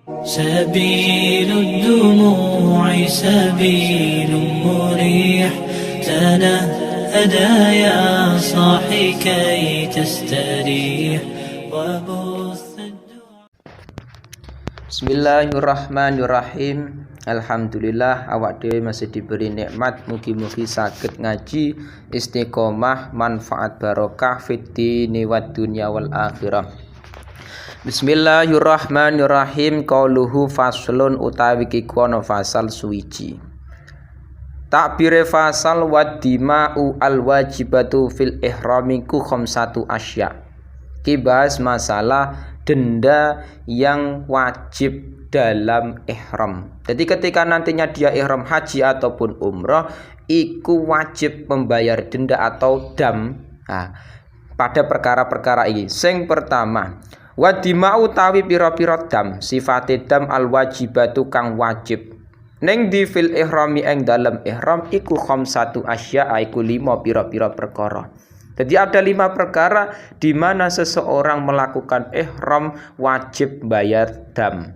سبيل الدموع سبيل مريح تنهدى يا صاحي كي تستريح وبث Bismillahirrahmanirrahim. Alhamdulillah awak dhewe masih diberi nikmat, mugi-mugi saged ngaji istiqomah manfaat barokah fid dini wad dunya wal akhirah. Bismillahirrahmanirrahim. Qauluhu faslun utawi kikono fasal suwiji. Takbire fasal wadima'u alwajibatu fil ihrami ku khamsatu asya. Kibahas masalah denda yang wajib dalam ihram. Jadi ketika nantinya dia ihram haji ataupun umrah, iku wajib membayar denda atau dam. Nah, pada perkara-perkara ini, sing pertama, wadima'u tawi pira-pira dam, sifate dam alwajibatu kang wajib. Neng di fil ihrami eng dalam ihram iku khamsatu asya, iku 5 pira-pira perkara. Jadi ada 5 perkara di mana seseorang melakukan ihram wajib bayar dam.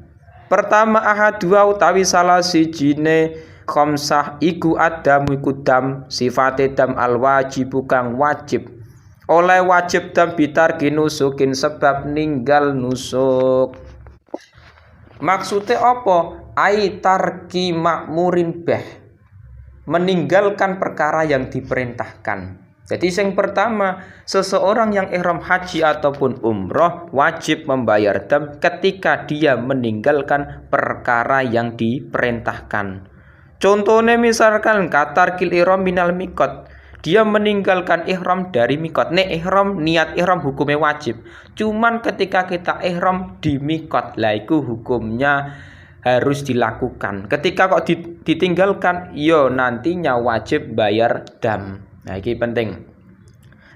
Pertama ahadua utawi salah sijine khamsah iku adamu iku dam, sifate dam al wajibu kang wajib. Oleh wajib dam bitarki nusukin sebab ninggal nusuk. Maksudnya apa? Ai tarki makmurin beh, meninggalkan perkara yang diperintahkan. Jadi yang pertama, seseorang yang ihram haji ataupun umroh wajib membayar dam ketika dia meninggalkan perkara yang diperintahkan. Contohnya misalkan katarkil ihram minal mikot, dia meninggalkan ihram dari mikot. Ihram, niat ihram hukumnya wajib. Cuman ketika kita ihram di mikot, lah itu hukumnya harus dilakukan. Ketika kok ditinggalkan, yo nantinya wajib bayar dam. Nah, ini penting.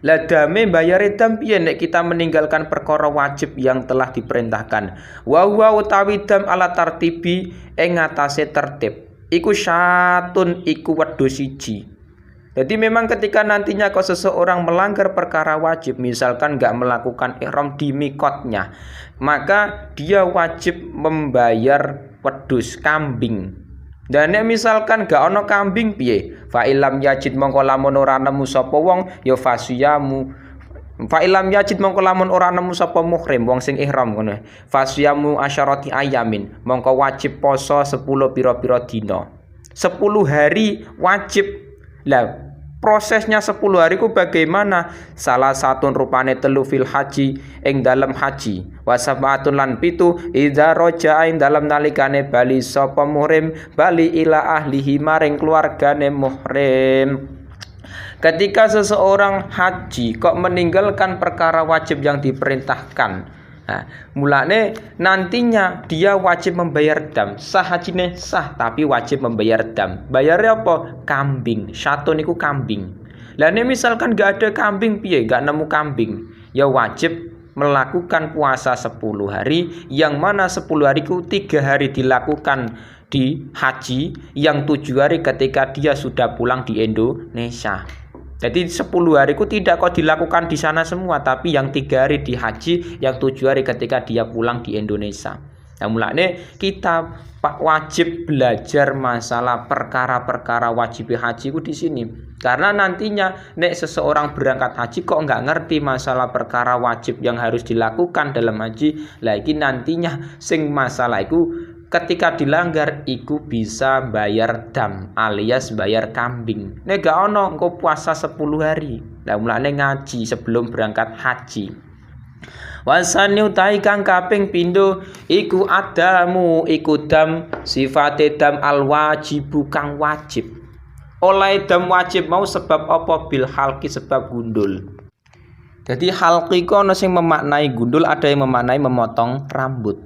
Lah dame bayare dam piye nek kita meninggalkan perkara wajib yang telah diperintahkan. Wa huwa utawi dam ala tartibi ing ngatasé tertib. Iku syatun iku wedhus siji. Jadi memang ketika nantinya kok seseorang melanggar perkara wajib, misalkan enggak melakukan ihram di mikotnya, maka dia wajib membayar wedhus kambing. Dan nek misalkan gak ono kambing piye? Fa ilam yajid mongko lamun ora nemu sapa wong ya fasiyamu. Fa ilam yajid mongko lamun ora nemu sapa muhrim wong sing ihram ngono. Fasiyamu asyarati ayamin, mongko wajib poso 10 pira-pira dina. 10 hari wajib. Lah prosesnya 10 hari ku bagaimana? Salah satu rupane telu fil haji ing dalam haji. Wasabatun lan pitu idza raja'a ing dalam nalikane bali sapa muhrim bali ila ahlihi maring keluargane muhrim. Ketika seseorang haji kok meninggalkan perkara wajib yang diperintahkan, nah, mulane nantinya dia wajib membayar dam. Sah hajine sah tapi wajib membayar dam. Bayarnya apa? Kambing. Syatun iku kambing. Lah nek misalkan gak ada kambing piye? Gak nemu kambing, ya wajib melakukan puasa 10 hari, yang mana 10 hari itu 3 hari dilakukan di haji, yang 7 hari ketika dia sudah pulang di Indonesia. Jadi 10 hari itu tidak kok dilakukan di sana semua, tapi yang 3 hari di haji, yang 7 hari ketika dia pulang di Indonesia. Nah, mulane kita wajib belajar masalah perkara-perkara wajib haji itu di sini. Karena nantinya nek seseorang berangkat haji kok nggak ngerti masalah perkara wajib yang harus dilakukan dalam haji, lagi nantinya sing masalah itu ketika dilanggar iku bisa bayar dam alias bayar kambing. Nek gak ono engko puasa 10 hari. Lah mulane ngaji sebelum berangkat haji. Wasani utai kang kaping pindho iku adamu iku dam, sifate dam al wajibu kang wajib. Oleh dam wajib mau sebab apa? Bil halqi, sebab gundul. Jadi halqi ku ono sing memaknai gundul, ada yang memaknai memotong rambut.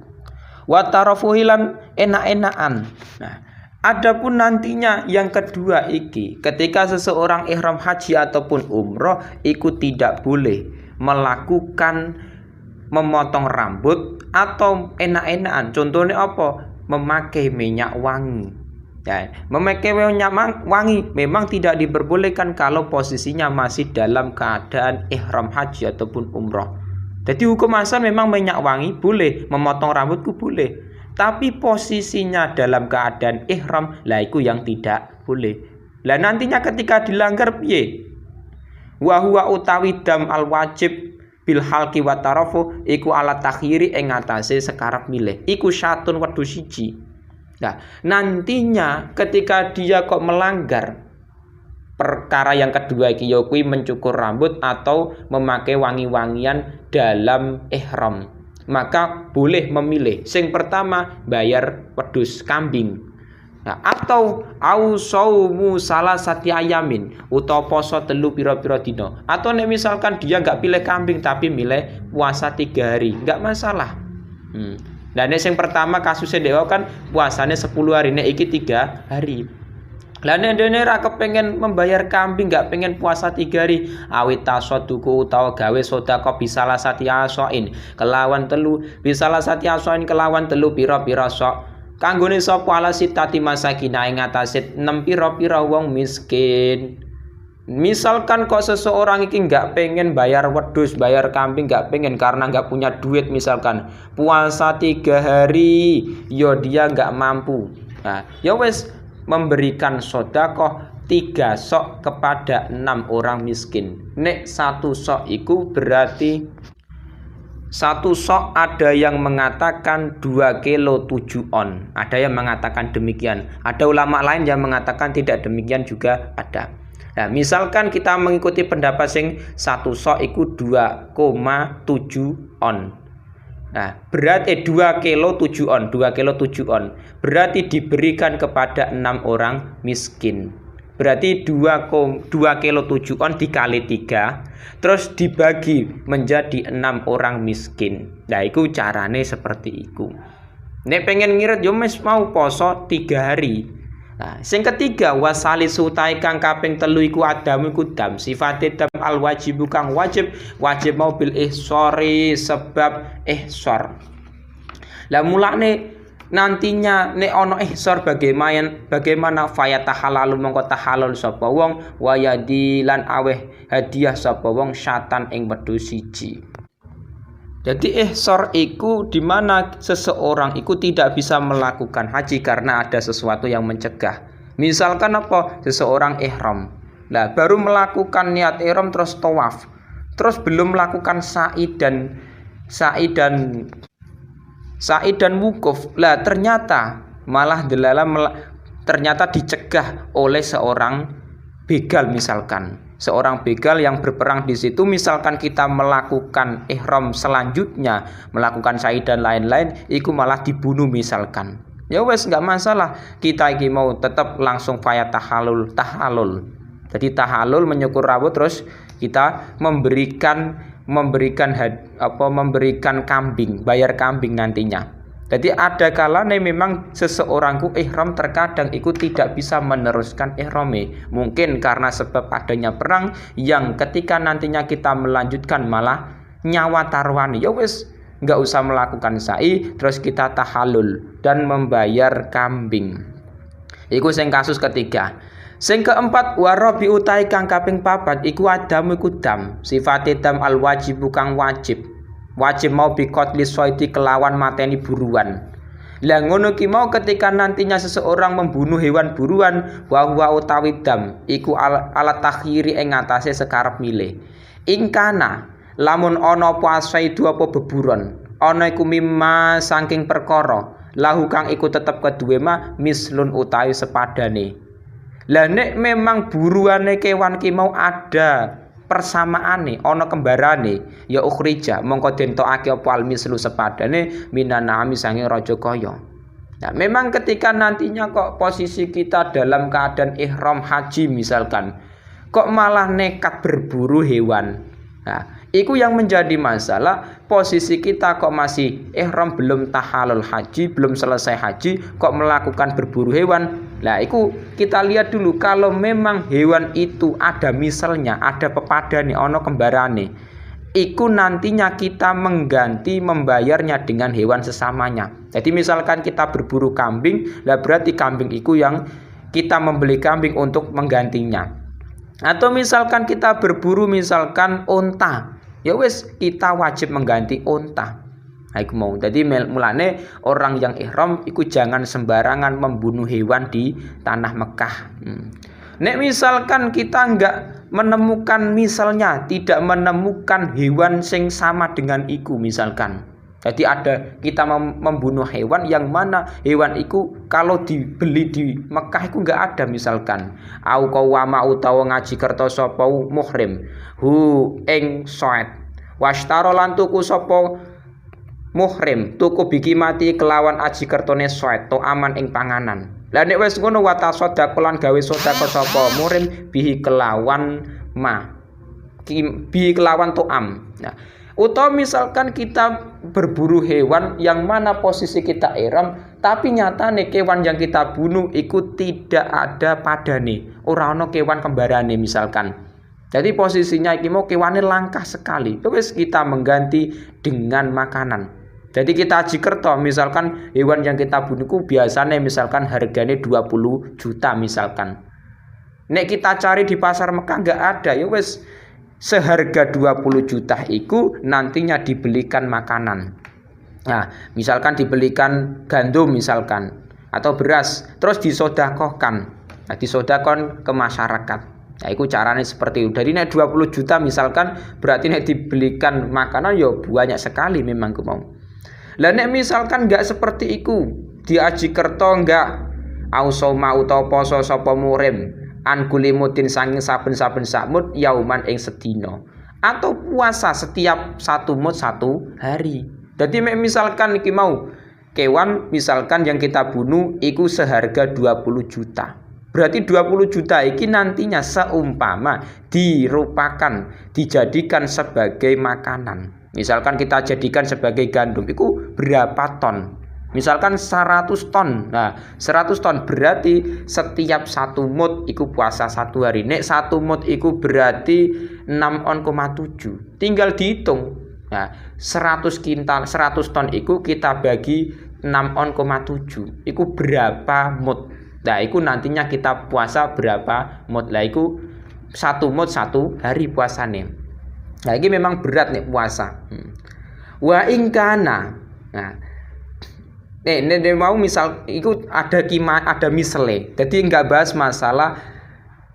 Wa tarafuhilan enak-enakan. Nah, adapun nantinya yang kedua iki, ketika seseorang ihram haji ataupun umroh, iku tidak boleh melakukan memotong rambut atau enak-enakan. Contohnya apa? Memakai minyak wangi. Ya, memakai minyak wangi memang tidak diperbolehkan kalau posisinya masih dalam keadaan ihram haji ataupun umroh. Jadi hukum asal memang minyak wangi boleh, memotong rambutku boleh. tapi posisinya dalam keadaan ihram, lah iku yang tidak boleh. Lah nantinya ketika dilanggar piye? Wa huwa utawi dam al wajib bil halqi wa tarafu iku ala takhiri ing ngatasé sekarep milih. Iku syatun wedhus siji. Nah, nantinya ketika dia kok melanggar perkara yang kedua iki ya kuwi mencukur rambut atau memakai wangi-wangian dalam ihram, maka boleh memilih. Sing pertama bayar wedhus kambing. Nah, atau saumu salasati ayamin utawa poso 3 pira-pira dina. Atau nek misalkan dia nggak pilih kambing tapi milih puasa 3 hari, nggak masalah. Nah, nek sing pertama kasusnya dewa kan puasanya 10 hari, nek iki 3 hari. Lah nek dene ra kepengen membayar kambing, nggak pengen puasa 3 hari, awit tasoduku utawa gawe sedekah bisalah sati asoin kelawan 3 bisalah sati asoin kelawan 3 pira-pira sok kanggone sapa ala sitati masakina ing atase 6 pira-pira wong miskin. Misalkan kok seseorang iki nggak pengen bayar wedhus, bayar kambing, nggak pengen karena nggak punya duit, misalkan puasa 3 hari, yo dia nggak mampu. Nah, ya wes memberikan sedekah 3 sok kepada 6 orang miskin. Nek 1 sok iku berarti 1 sok ada yang mengatakan 2 kilo 7 on. Ada yang mengatakan demikian. Ada ulama lain yang mengatakan tidak demikian juga ada. Nah, misalkan kita mengikuti pendapat sing 1 sok iku 2,7 on. Nah, berarti 2 kilo 7 on, 2 kilo 7 on. Berarti diberikan kepada 6 orang miskin. Berarti 2 kilo 7 on dikali 3, terus dibagi menjadi 6 orang miskin. Nah, itu carane seperti itu. Nek pengen ngirit yo mes mau poso 3 hari. Nah, sing ketiga wasalisu ta'i kang kaping 3 iku adamu iku dam sifate dam al wajibu kang wajib mau bil ihsori sebab ihsor. Lah mulane nantinya nek ana ihsor bagaimana fayata halalu mongko tahalul sapa wong wayadi lan aweh hadiah sapa wong syatan ing wedhus siji. Jadi ihsor iku di mana seseorang iku tidak bisa melakukan haji karena ada sesuatu yang mencegah. Misalkan apa? Seseorang ihram. Nah, baru melakukan niat ihram terus tawaf. Terus belum melakukan sa'i dan wukuf. Lah ternyata malah ternyata dicegah oleh seorang begal misalkan. Seorang begal yang berperang di situ, misalkan kita melakukan ihram selanjutnya, melakukan sa'i dan lain-lain, itu malah dibunuh misalkan. Ya wes nggak masalah. Kita iki mau tetap langsung faya tahalul. Jadi tahalul menyukur rambut terus kita memberikan kambing, bayar kambing nantinya. Jadi ada kalanya memang seseorang ku ihram terkadang ikut tidak bisa meneruskan ihrame. Mungkin karena sebab adanya perang yang ketika nantinya kita melanjutkan malah nyawa taruhani. Ya wis nggak usah melakukan sa'i terus kita tahalul dan membayar kambing. Iku sing kasus ketiga. Sing keempat warabi utai kang kaping 4 iku adamu iku dam sifate dam al wajibu kang wajib mau bikotli soiti kelawan mateni buruan. Lah ngono ki mau ketika nantinya seseorang membunuh hewan buruan wa utawi dam iku alat takhiri ing ngatasé sekarep milih. Ingkana lamun ana apa asaidu apa beburon ana iku mimma saking perkara lahu kang iku tetep keduwe mah mislun utawi sepadane. Lah nek memang buruane kewan ki mau ada persamaane ana kembarane ya ukhrija mongko dentokake apa almislu sepadane minanami sange raja kaya. Nah, memang ketika nantinya kok posisi kita dalam keadaan ihram haji misalkan kok malah nekat berburu hewan. Nah, itu yang menjadi masalah. Posisi kita kok masih ihram belum tahalul haji, belum selesai haji kok melakukan berburu hewan. Nah, itu kita lihat dulu kalau memang hewan itu ada misalnya ada pepadane ono kembarane. Iku nantinya kita mengganti membayarnya dengan hewan sesamanya. Jadi misalkan kita berburu kambing, lah berarti kambing itu yang kita membeli kambing untuk menggantinya. Atau misalkan kita berburu misalkan unta, ya wes kita wajib mengganti unta. Iku mau. Jadi mulane orang yang ihram iku jangan sembarangan membunuh hewan di tanah Mekah. Nek misalkan kita enggak menemukan, misalnya tidak menemukan hewan sing sama dengan iku misalkan. Jadi ada kita membunuh hewan yang mana hewan iku kalau dibeli di Mekah iku enggak ada misalkan. Au qawama utawa ngaji kerta sapa muhrim hu ing soet. Washtaro lan tuku sapa muhrim tuku biki mati kelawan aji kertone soet to aman ing panganan. Lah nek wis ngono wa tasadaqah lan gawe sedekah sapa muhrim bihi kelawan bihi kelawan to'am. Nah, utawa misalkan kita berburu hewan yang mana posisi kita ihram tapi nyatane kewan yang kita bunuh iku tidak ada padane, ora ana kewan kembarane misalkan. Jadi posisinya iki mau kewane langka sekali. Wis kita mengganti dengan makanan. Jadi kita aji kerto misalkan hewan yang kita bunuh ku biasanya misalkan harganya 20 juta misalkan. Nek kita cari di pasar Mekah enggak ada, ya wis seharga 20 juta iku nantinya dibelikan makanan. Nah, misalkan dibelikan gandum misalkan atau beras, terus disodakohkan. Nah, disodakohkan ke masyarakat. Nah, itu caranya seperti itu. Jadi nek 20 juta misalkan berarti nek dibelikan makanan ya banyak sekali memang ku mau. Lah nek misalkan enggak seperti iku, diaji kerto enggak ausoma utawa poso sapa murim an kulimutin sanging saben-saben sakmut yauman ing sedina atau puasa setiap satu mut satu hari. Jadi misalkan iki mau kewan misalkan yang kita bunuh iku seharga 20 juta. Berarti 20 juta iki nantinya seumpama dirupakan dijadikan sebagai makanan. Misalkan kita jadikan sebagai gandum itu berapa ton? Misalkan 100 ton. Nah, 100 ton berarti setiap satu mut itu puasa satu hari. Nek satu mut itu berarti 6,7. Tinggal dihitung. Nah, 100 kintal, 100 ton itu kita bagi 6,7. Itu berapa mut? Nah, itu nantinya kita puasa berapa mut? Lah itu satu mut satu hari puasane. Nah, ini memang berat nih puasa. Wa ingkana. Nah, nek mau misal itu ada kimah, ada misle. Jadi enggak bahas masalah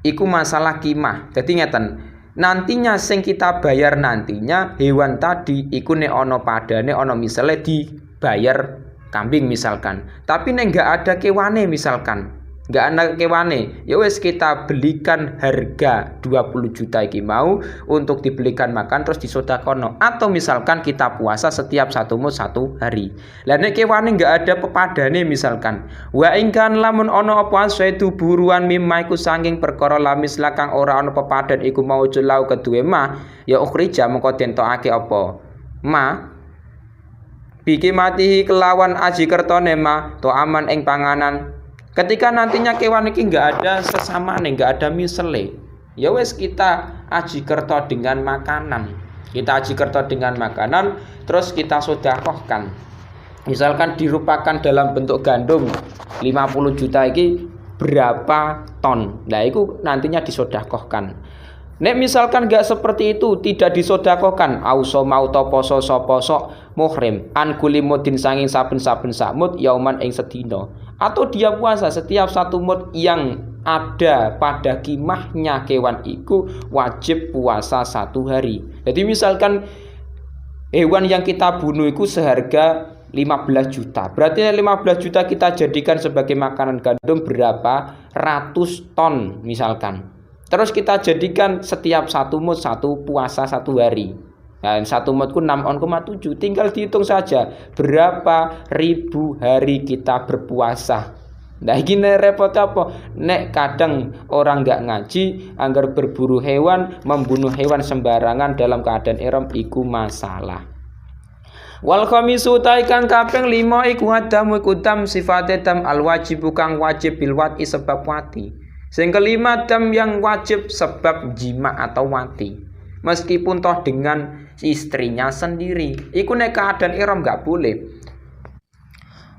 iku masalah kimah. Jadi ngeten. Nantinya sing kita bayar nantinya hewan tadi iku nek ana padane ana misle dibayar kambing misalkan. Tapi nek enggak ada kewane misalkan. Enggak ada kewane, ya wes kita belikan harga 20 juta iki mau untuk dibelikan makan terus disodakono atau misalkan kita puasa setiap satu mut satu hari. Lah nek kewane enggak ada pepadane misalkan wa ingkan lamun ana apa setu buruan mimma iku saking perkara lamis lakang ora ana pepadan iku mau jelau keduwe mah ya ukhrija mengko dentokake apa ma biki matihi kelawan aji kertone ma to aman ing panganan. Ketika nantinya kewan ini enggak ada sesamane, enggak ada misle, ya wes kita aji kerto dengan makanan. Kita aji kerto dengan makanan, terus kita sodakohkan. Misalkan dirupakan dalam bentuk gandum 50 juta ini berapa ton. Nah itu nantinya disodakohkan. Nek misalkan enggak seperti itu, tidak disodakohkan, auso mau to poso sok muhrim an kulimudin sanging saben-saben sakmut yauman ing sedina. Atau dia puasa setiap satu mut yang ada pada kimahnya kewan itu wajib puasa satu hari. Jadi misalkan hewan yang kita bunuh itu seharga 15 juta. Berarti 15 juta kita jadikan sebagai makanan gandum berapa ratus ton misalkan. Terus kita jadikan setiap satu mut satu puasa satu hari. Nah, satu mutku 6,7. Tinggal dihitung saja berapa ribu hari kita berpuasa. Nah, ini repot apa? Nek kadang orang nggak ngaji, anggar berburu hewan, membunuh hewan sembarangan dalam keadaan ihram iku masalah. Wal khamisu taikan kaping 5 iku adamu iku dam sifate dam al wajib kang wajib bil wati sebab wati. Sing kelima dam yang wajib sebab jima atau wati. Meskipun toh dengan istrinya sendiri, iku nek keadaan ihram enggak boleh.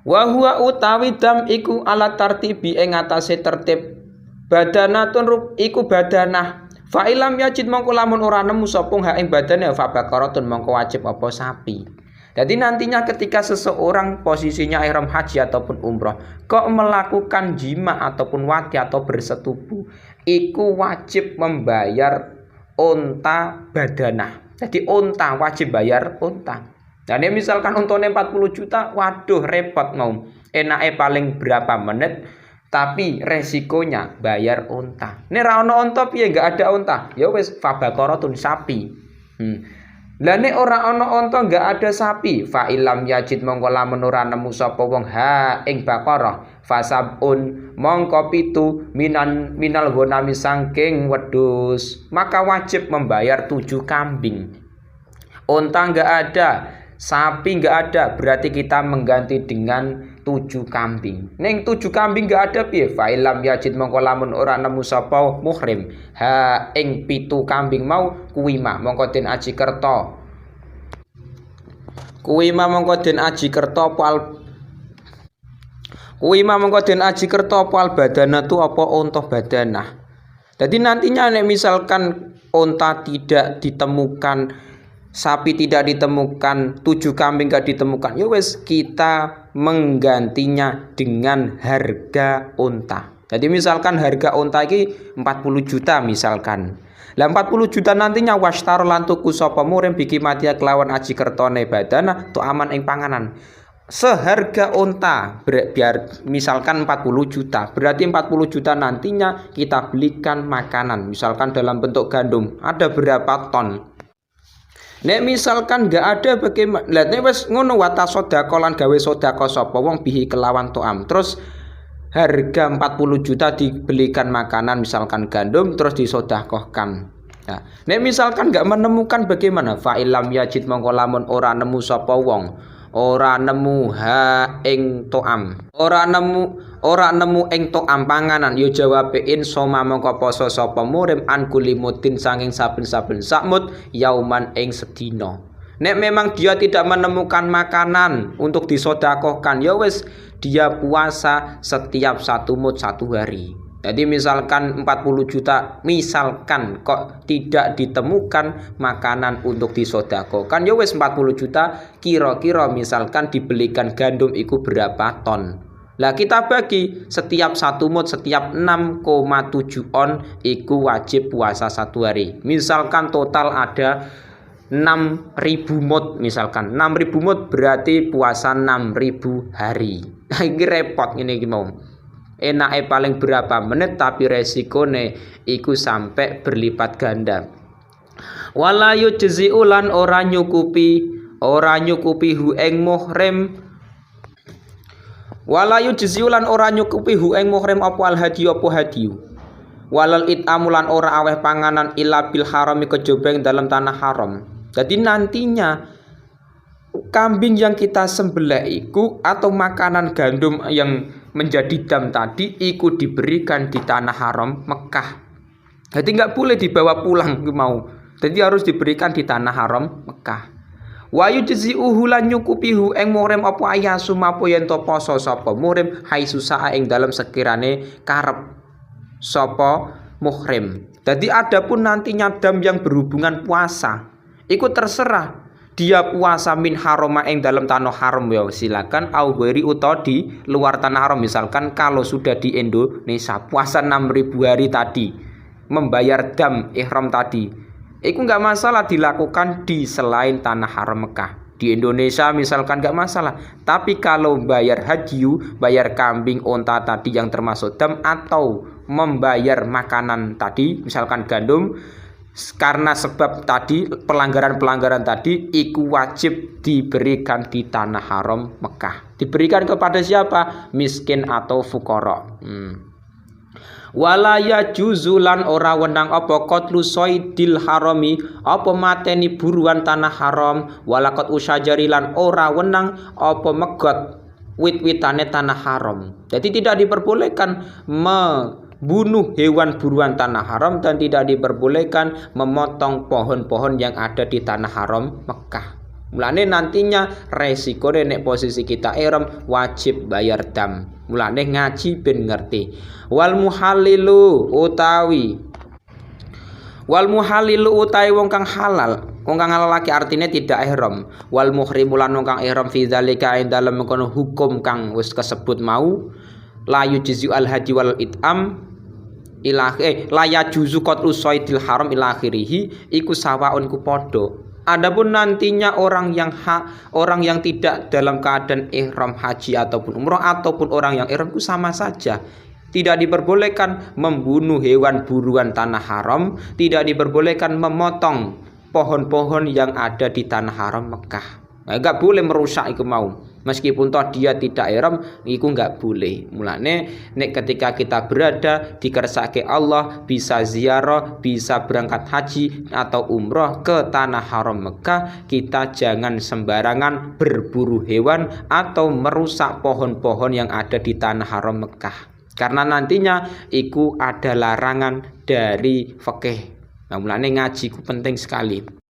Wa huwa utawi dam iku ala tartibi ing atase tertib badanatun iku badanah. Fa ilam yajid mongko lamun ora nemu sapa ha ing badane fa baqaratun mongko wajib apa sapi. Jadi nantinya ketika seseorang posisinya ihram haji ataupun umroh kok melakukan jima ataupun wadi atau bersetubuh, iku wajib membayar unta badanah. Jadi unta wajib bayar unta. Dan ya misalkan untanya 40 juta, waduh repot mau. Enake paling berapa menit tapi resikonya bayar unta. Ini ra ono unta piye enggak ada unta? Ya wis fabaqaratun sapi. Lah nek ora ana unta enggak ada sapi, fa ilam yajid mongko lamun ora nemu sapa wong ha ing baqarah, fasabun mongko pitu minal ghanami saking wedhus, maka wajib membayar 7 kambing. Unta enggak ada, sapi enggak ada, berarti kita mengganti dengan 7 kambing. Ning 7 kambing enggak ada piye? Fa ilam yajid mongko lamun ora nemu sapa muhrim ha ing 7 kambing mau kuwima mongko den aji kerta. Kuwima mongko den aji kerta pal Kuwima mongko den aji kerta pal badana tu apa unta badanah. Jadi nantinya nek misalkan unta tidak ditemukan, sapi tidak ditemukan, 7 kambing gak ditemukan, ya wes kita menggantinya dengan harga unta. Jadi misalkan harga unta ini 40 juta misalkan. Lah 40 juta nantinya wastar lan tuku sapa murim biki matia kelawan aji kertone badana tu aman ing panganan. Seharga unta biar misalkan 40 juta, berarti 40 juta nantinya kita belikan makanan, misalkan dalam bentuk gandum, ada berapa ton. Nek misalkan enggak ada bagaimana? Lah nek wis ngono wata sedekah lan gawe sedekah sapa wong bihi kelawan to'am. Terus harga 40 juta dibelikan makanan misalkan gandum terus disedekahkan. Nah, nek misalkan enggak menemukan bagaimana? Fa ilam yajid mongko lamun ora nemu sapa wong, ora nemu ha ing to'am. Ora nemu ing to'am panganan, yo jawabe insoma mongko poso sapa murim an kulimutin sanging saben-saben sakmut yauman ing sedina. Nek memang dia tidak menemukan makanan untuk disedekahkan, ya wis dia puasa setiap 1 mut 1 hari. Jadi misalkan 40 juta misalkan kok tidak ditemukan makanan untuk disedekahkan, ya wis 40 juta kira-kira misalkan dibelikan gandum iku berapa ton. Lah kita bagi setiap 1 mut setiap 6,7 on iku wajib puasa 1 hari. Misalkan total ada 6.000 mut misalkan. 6.000 mut berarti puasa 6.000 hari. Nah ini repot ini mau. Enake paling berapa menit tapi resikone iku sampai berlipat ganda. Wala yujzi'u lan ora nyukupi hu ing muhrim. Wala yujzi'u lan ora nyukupi hu ing muhrim apa al hadiyu apa hadiyu. Walal itamulan ora aweh panganan illa bil harami kejaba ing dalam tanah haram. Jadi nantinya kambing yang kita sembelih iku atau makanan gandum yang menjadi dam tadi iku diberikan di tanah haram Mekah. Jadi nggak boleh dibawa pulang mau. Jadi harus diberikan di tanah haram Mekah. Wa yujzi'uhu lan nyukupihu ing muhrim apa ayasu mapo yen to poso sapa muhrim haisu sa'a ing dalam sekirane karep sapa muhrim. Jadi adapun nantinya dam yang berhubungan puasa, ikut terserah dia puasa min haroma ing dalam tanah haram ya silakan, au beri utawa di luar tanah haram. Misalkan kalau sudah di Indonesia puasa 6.000 hari tadi, membayar dam ihram tadi, itu nggak masalah dilakukan di selain tanah haram Mekah. Di Indonesia misalkan nggak masalah, tapi kalau bayar haji, bayar kambing, unta tadi yang termasuk dam atau membayar makanan tadi, misalkan gandum, karena sebab tadi pelanggaran-pelanggaran tadi, iku wajib diberikan di tanah haram Mekah. Diberikan kepada siapa? Miskin atau fukara. Wala yajuzulan ora wenang apa qatlu soidil harami apa mateni buruan tanah haram, walaqat usajarilan ora wenang apa megot wit-witane tanah haram. Jadi tidak diperbolehkan membunuh hewan buruan tanah haram dan tidak diperbolehkan memotong pohon-pohon yang ada di tanah haram Mekah. Mulane nantinya resiko nek posisi kita ihram wajib bayar dam. Mulane ngaji ben ngerti. Wal muhallilu utawi wong kang halal Wong kang lelaki artine tidak ihram. Wal muhrimu lan wong kang ihram fi dzalika ing dalem mengkono hukum kang wis kasebut mau la yujzi al haji wal it'am la yajuzu qatlu saydil haram ila akhirih iku sawaun ku padha. Adapun nantinya orang yang tidak dalam keadaan ihram haji ataupun umrah ataupun orang yang ihram itu sama saja. Tidak diperbolehkan membunuh hewan buruan tanah haram, tidak diperbolehkan memotong pohon-pohon yang ada di tanah haram Mekah. Enggak boleh merusak iku mau. Meskipun toh dia tidak ihram, iku enggak boleh. Mulane nek ketika kita berada di kersake Allah, bisa ziarah, bisa berangkat haji atau umroh ke tanah haram Mekah, kita jangan sembarangan berburu hewan atau merusak pohon-pohon yang ada di tanah haram Mekah. Karena nantinya iku ada larangan dari fikih. Nah, mulane ngaji ku penting sekali.